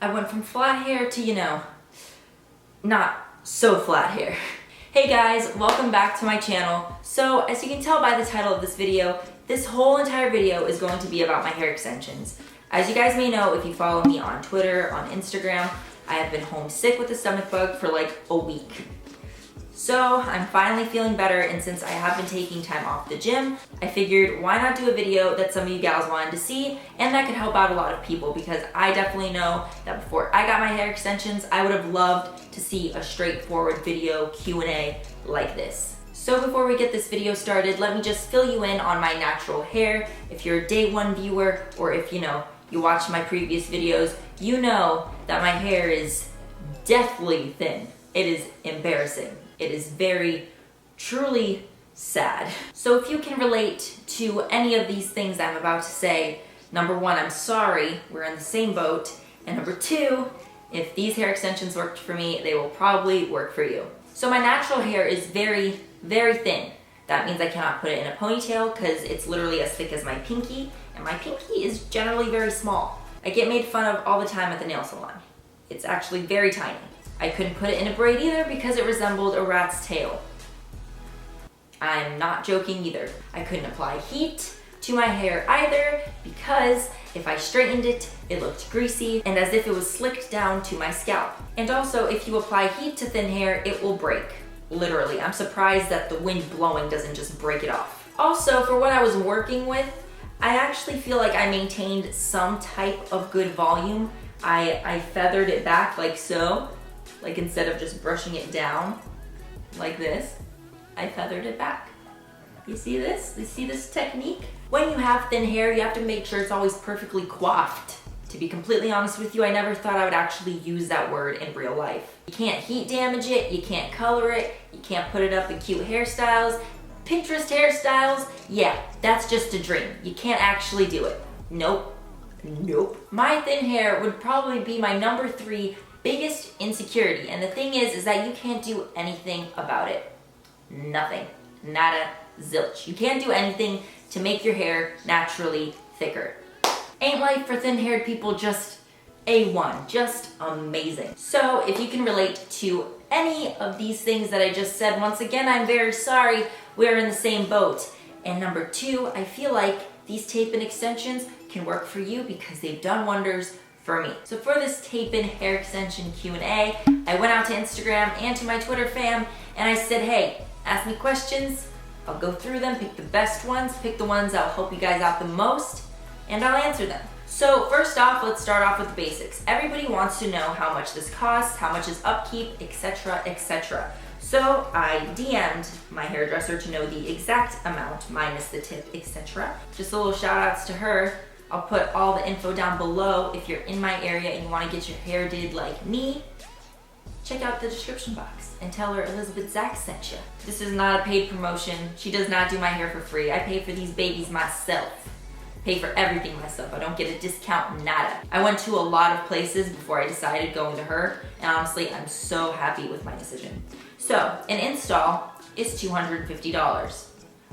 I went from flat hair to, not so flat hair. Hey guys, welcome back to my channel. So as you can tell by the title of this video, this whole entire video is going to be about my hair extensions. As you guys may know, if you follow me on Twitter, on Instagram, I have been homesick with a stomach bug for like a week. So I'm finally feeling better, and since I have been taking time off the gym, I figured why not do a video that some of you gals wanted to see and that could help out a lot of people, because I definitely know that before I got my hair extensions, I would have loved to see a straightforward video Q&A like this. So before we get this video started, let me just fill you in on my natural hair. If you're a day one viewer, or if you watched my previous videos, you know that my hair is deathly thin. It is embarrassing. It is very, truly sad. So if you can relate to any of these things I'm about to say, number one, I'm sorry, we're in the same boat. And number two, if these hair extensions worked for me, they will probably work for you. So my natural hair is very, very thin. That means I cannot put it in a ponytail because it's literally as thick as my pinky, and my pinky is generally very small. I get made fun of all the time at the nail salon. It's actually very tiny. I couldn't put it in a braid either because it resembled a rat's tail. I'm not joking either. I couldn't apply heat to my hair either because if I straightened it, it looked greasy and as if it was slicked down to my scalp. And also, if you apply heat to thin hair, it will break. Literally, I'm surprised that the wind blowing doesn't just break it off. Also, for what I was working with, I actually feel like I maintained some type of good volume. I feathered it back like so. Like instead of just brushing it down like this, I feathered it back. You see this? You see this technique? When you have thin hair, you have to make sure it's always perfectly coiffed. To be completely honest with you, I never thought I would actually use that word in real life. You can't heat damage it, you can't color it, you can't put it up in cute hairstyles. Pinterest hairstyles, yeah, that's just a dream. You can't actually do it. Nope. Nope. My thin hair would probably be my number 3 biggest insecurity, and the thing is that you can't do anything about it. Nothing. Nada. Zilch. You can't do anything to make your hair naturally thicker. Ain't life for thin-haired people just A1, just amazing. So if you can relate to any of these things that I just said, once again, I'm very sorry, we're in the same boat. And number 2, I feel like these tape-in extensions can work for you because they've done wonders for me. So for this tape-in hair extension Q&A, I went out to Instagram and to my Twitter fam and I said, hey, ask me questions, I'll go through them, pick the best ones, pick the ones that'll help you guys out the most, and I'll answer them. So first off, let's start off with the basics. Everybody wants to know how much this costs, how much is upkeep, etc., etc. So I DM'd my hairdresser to know the exact amount minus the tip, etc. Just a little shout outs to her. I'll put all the info down below. If you're in my area and you want to get your hair did like me, check out the description box and tell her Elizabeth Zaks sent you. This is not a paid promotion. She does not do my hair for free. I pay for these babies myself. Pay for everything myself. I don't get a discount, nada. I went to a lot of places before I decided going to her, and honestly, I'm so happy with my decision. So, an install is $250.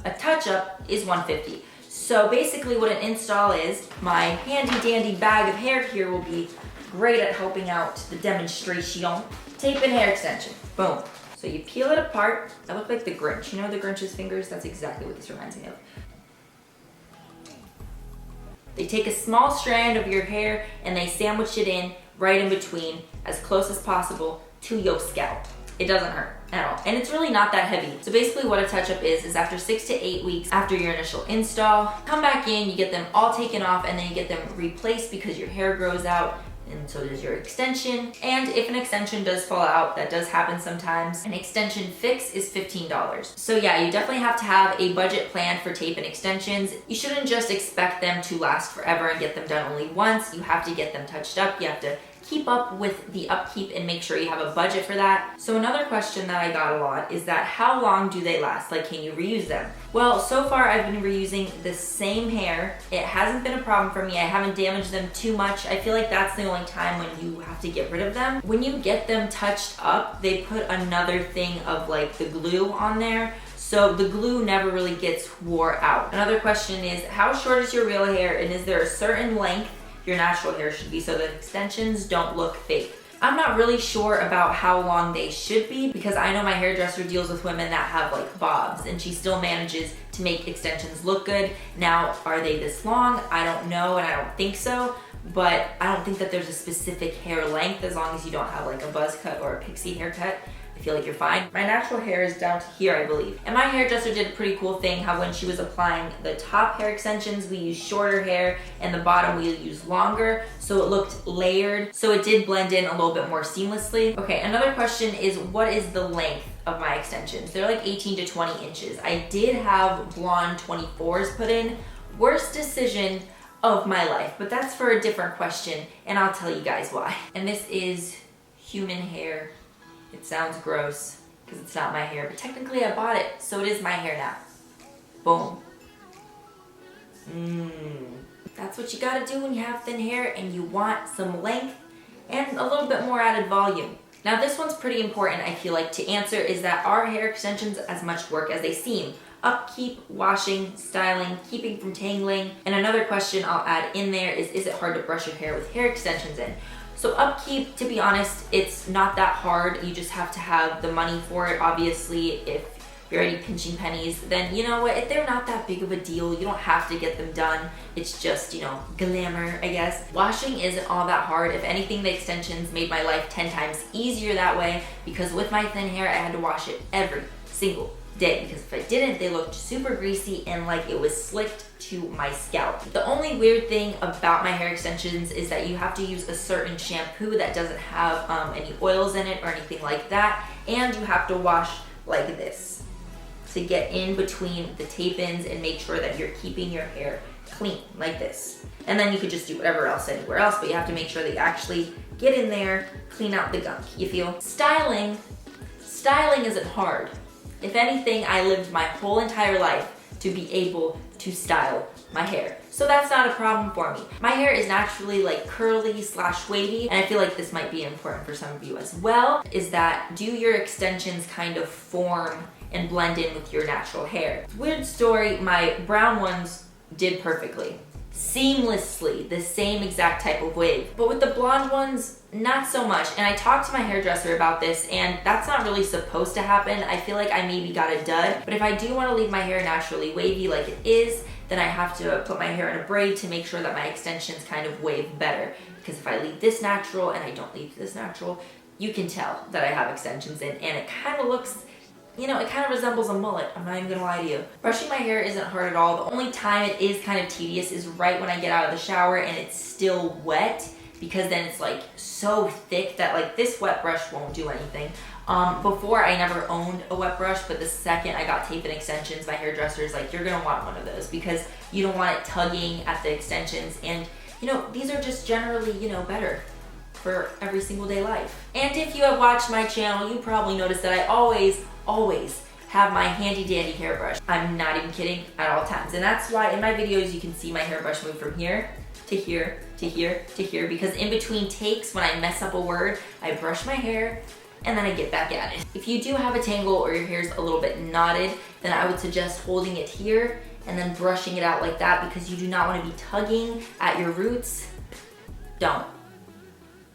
A touch-up is $150. So basically what an install is, my handy dandy bag of hair here will be great at helping out the demonstration. Tape-in hair extension, boom. So you peel it apart. I look like the Grinch. You know the Grinch's fingers? That's exactly what this reminds me of. They take a small strand of your hair and they sandwich it in right in between as close as possible to your scalp. It doesn't hurt at all. And it's really not that heavy. So basically what a touch-up is after 6 to 8 weeks after your initial install, come back in, you get them all taken off, and then you get them replaced because your hair grows out, and so does your extension. And if an extension does fall out, that does happen sometimes, an extension fix is $15. So yeah, you definitely have to have a budget plan for tape and extensions. You shouldn't just expect them to last forever and get them done only once. You have to get them touched up. You have to keep up with the upkeep and make sure you have a budget for that. So another question that I got a lot is that how long do they last? Like, can you reuse them? Well, so far I've been reusing the same hair. It hasn't been a problem for me. I haven't damaged them too much. I feel like that's the only time when you have to get rid of them. When you get them touched up, they put another thing of like the glue on there. So the glue never really gets wore out. Another question is, how short is your real hair, and is there a certain length your natural hair should be so that extensions don't look fake. I'm not really sure about how long they should be because I know my hairdresser deals with women that have like bobs and she still manages to make extensions look good. Now, are they this long? I don't know and I don't think so, but I don't think that there's a specific hair length as long as you don't have like a buzz cut or a pixie haircut. I feel like you're fine. My natural hair is down to here, I believe. And my hairdresser did a pretty cool thing, how when she was applying the top hair extensions, we used shorter hair and the bottom we used longer, so it looked layered. So it did blend in a little bit more seamlessly. Okay, another question is what is the length of my extensions? They're like 18 to 20 inches. I did have blonde 24s put in. Worst decision of my life, but that's for a different question and I'll tell you guys why. And this is human hair. It sounds gross because it's not my hair, but technically I bought it, so it is my hair now. Boom. That's what you gotta do when you have thin hair and you want some length and a little bit more added volume. Now this one's pretty important, I feel like, to answer is that are hair extensions as much work as they seem? Upkeep, washing, styling, keeping from tangling. And another question I'll add in there is it hard to brush your hair with hair extensions in? So upkeep, to be honest, it's not that hard. You just have to have the money for it. Obviously, if you're already pinching pennies, then you know what, if they're not that big of a deal, you don't have to get them done. It's just, you know, glamour, I guess. Washing isn't all that hard. If anything, the extensions made my life 10 times easier that way because with my thin hair, I had to wash it every single day because if I didn't, they looked super greasy and like it was slicked to my scalp. The only weird thing about my hair extensions is that you have to use a certain shampoo that doesn't have any oils in it or anything like that, and you have to wash like this to get in between the tape-ins and make sure that you're keeping your hair clean like this. And then you could just do whatever else anywhere else, but you have to make sure that you actually get in there, clean out the gunk, you feel? Styling isn't hard. If anything, I lived my whole entire life to be able to style my hair. So that's not a problem for me. My hair is naturally like curly / wavy, and I feel like this might be important for some of you as well, is that do your extensions kind of form and blend in with your natural hair? Weird story, my brown ones did perfectly. Seamlessly, the same exact type of wave. But with the blonde ones, not so much. And I talked to my hairdresser about this and that's not really supposed to happen. I feel like I maybe got a dud. But if I do want to leave my hair naturally wavy like it is, then I have to put my hair in a braid to make sure that my extensions kind of wave better. Because if I leave this natural and I don't leave this natural, you can tell that I have extensions in and it kind of looks, you know, it kind of resembles a mullet. I'm not even gonna lie to you. Brushing my hair isn't hard at all. The only time it is kind of tedious is right when I get out of the shower and it's still wet, because then it's like so thick that like this wet brush won't do anything. Before I never owned a wet brush, but the second I got tape and extensions, my hairdresser is like, you're gonna want one of those because you don't want it tugging at the extensions. And you know, these are just generally, you know, better for every single day life. And if you have watched my channel, you probably noticed that I always have my handy dandy hairbrush. I'm not even kidding, at all times. And that's why in my videos you can see my hairbrush move from here to here to here to here, because in between takes when I mess up a word, I brush my hair and then I get back at it. If you do have a tangle or your hair's a little bit knotted, then I would suggest holding it here and then brushing it out like that, because you do not want to be tugging at your roots. Don't.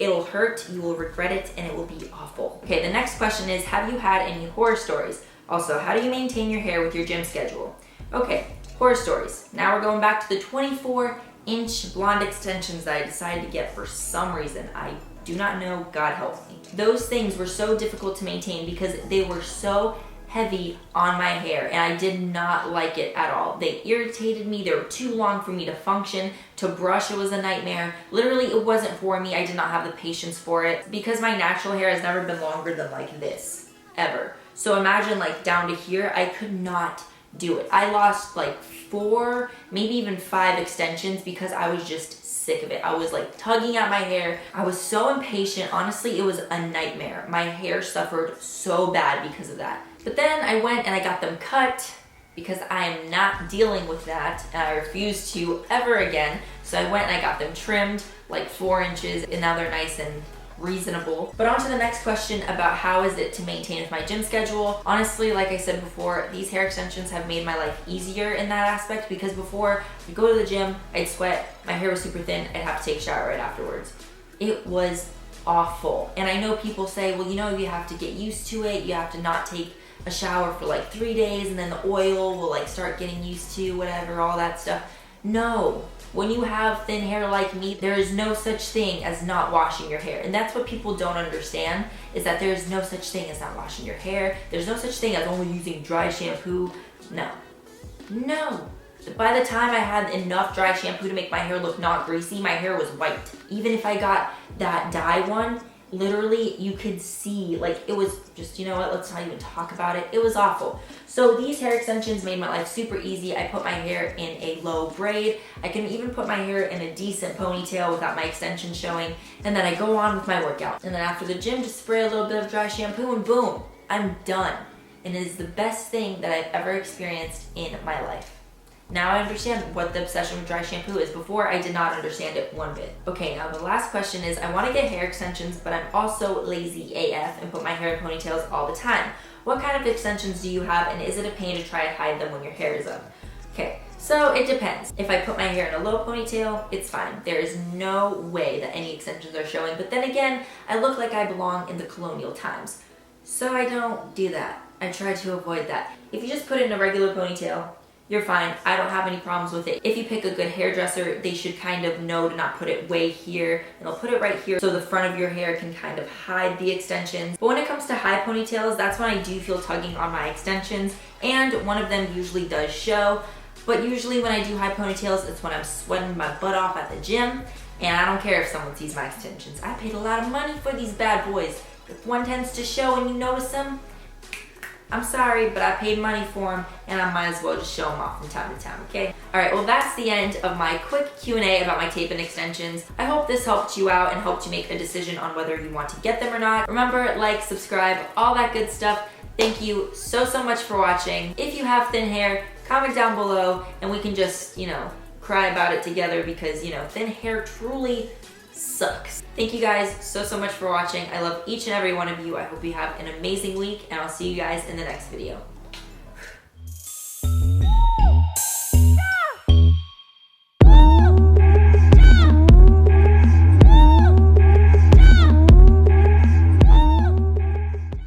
It'll hurt, you will regret it, and it will be awful. Okay, the next question is, have you had any horror stories? Also, how do you maintain your hair with your gym schedule? Okay, horror stories. Now we're going back to the 24-inch blonde extensions that I decided to get for some reason. I do not know, God help me. Those things were so difficult to maintain because they were so heavy on my hair and I did not like it at all. They irritated me. They were too long for me to function. To brush, it was a nightmare. Literally, it wasn't for me. I did not have the patience for it because my natural hair has never been longer than like this, ever. So imagine like down to here, I could not do it. I lost like 4, maybe even 5 extensions because I was just sick of it. I was like tugging at my hair. I was so impatient. Honestly, it was a nightmare. My hair suffered so bad because of that. But then I went and I got them cut because I am not dealing with that and I refuse to ever again. So I went and I got them trimmed like 4 inches and now they're nice and reasonable. But on to the next question about how is it to maintain with my gym schedule. Honestly, like I said before, these hair extensions have made my life easier in that aspect, because before I'd go to the gym, I'd sweat, my hair was super thin, I'd have to take a shower right afterwards. It was awful. And I know people say, well, you know, you have to get used to it, you have to not take a shower for like 3 days and then the oil will like start getting used to whatever, all that stuff. No, when you have thin hair like me, there is no such thing as not washing your hair. And that's what people don't understand, is that there is no such thing as not washing your hair. There's no such thing as only using dry shampoo. No. By the time I had enough dry shampoo to make my hair look not greasy, my hair was white. Even if I got that dye one, literally you could see, like, it was just, you know what, let's not even talk about it. It was awful. So these hair extensions made my life super easy. I put my hair in a low braid. I can even put my hair in a decent ponytail without my extensions showing. And then I go on with my workout. And then after the gym, just spray a little bit of dry shampoo and boom, I'm done. And it is the best thing that I've ever experienced in my life. Now I understand what the obsession with dry shampoo is. Before, I did not understand it one bit. Okay, now the last question is, I want to get hair extensions, but I'm also lazy AF and put my hair in ponytails all the time. What kind of extensions do you have, and is it a pain to try to hide them when your hair is up? Okay, so it depends. If I put my hair in a low ponytail, it's fine. There is no way that any extensions are showing, but then again, I look like I belong in the colonial times. So I don't do that. I try to avoid that. If you just put it in a regular ponytail, you're fine. I don't have any problems with it. If you pick a good hairdresser, they should kind of know to not put it way here, and they'll put it right here so the front of your hair can kind of hide the extensions. But when it comes to high ponytails, that's when I do feel tugging on my extensions, and one of them usually does show. But usually when I do high ponytails, it's when I'm sweating my butt off at the gym, and I don't care if someone sees my extensions. I paid a lot of money for these bad boys. If one tends to show and you notice them, I'm sorry, but I paid money for them, and I might as well just show them off from time to time, okay? All right, well, that's the end of my quick Q&A about my tape and extensions. I hope this helped you out and helped you make a decision on whether you want to get them or not. Remember, like, subscribe, all that good stuff. Thank you so much for watching. If you have thin hair, comment down below, and we can just, you know, cry about it together, because, you know, thin hair truly sucks. Thank you guys so much for watching. I love each and every one of you. I hope you have an amazing week, and I'll see you guys in the next video.